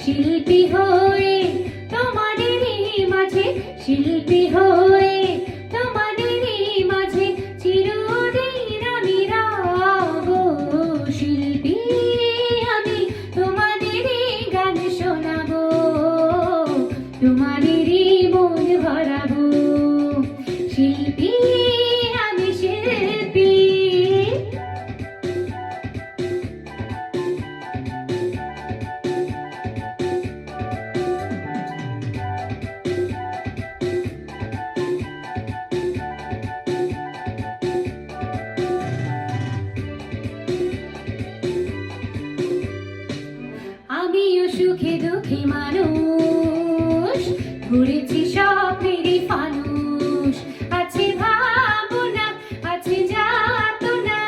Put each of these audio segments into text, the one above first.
শিল্পী হয়ে তোমাদেরই মাঝে, শিল্পী হয়ে তোমাদেরই মাঝে চিরদিন আমি রব। শিল্পী আমি তোমাদেরই গান শোনাবো, তোমাদেরই মন ভরাবো। শিল্পী আমি শিল্পী। আমিও সুখে দুঃখে মানুষ, ঘুরেছি স্বপ্নেরই ফানুষ। আছে ভাবনা, আছে যাতনা,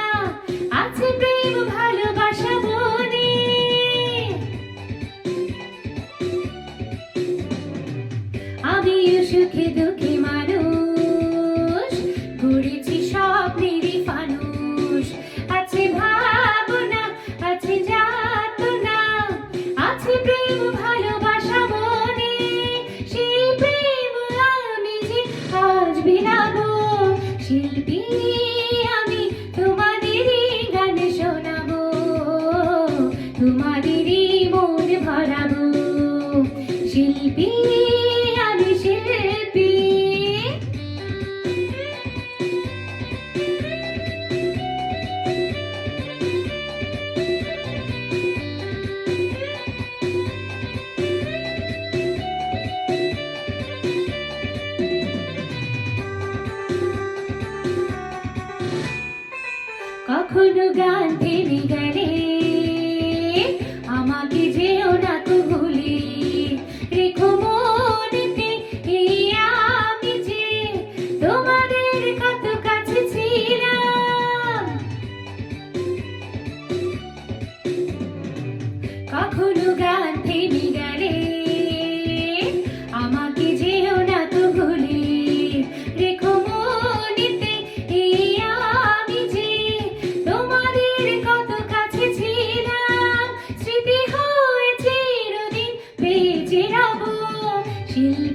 আছে প্রেম ভালোবাসা বনে। আমিও সুখে দুঃখে মানুষ, ঘুরেছি স্বপ্নেরই ফানুষ। আছে ভাবনা, আছে যাতনা, আছে প্রেম ভালোবাসা মনে। সেই প্রেম আমি যে আজ বিলাবো। শিল্পী আমি তোমাদেরই গান শোনাবো, তোমাদেরই মন ভরাবো। শিল্পী আমি শিল্পী। কখনো গান থেমে গেলে আমাকে যেও না তো ভুলে। রেখো মনেতে এই আমি যে তোমাদের কত কাছে ছিলাম। কখনো গান থেমে গেলে আমাকে যেও না তো ভুলে। রেখো মনেতে এই আমি যে তোমাদের কত কাছে ছিলাম। স্মৃতি হয়ে চিরদিন বেঁচে রব। শিল্পী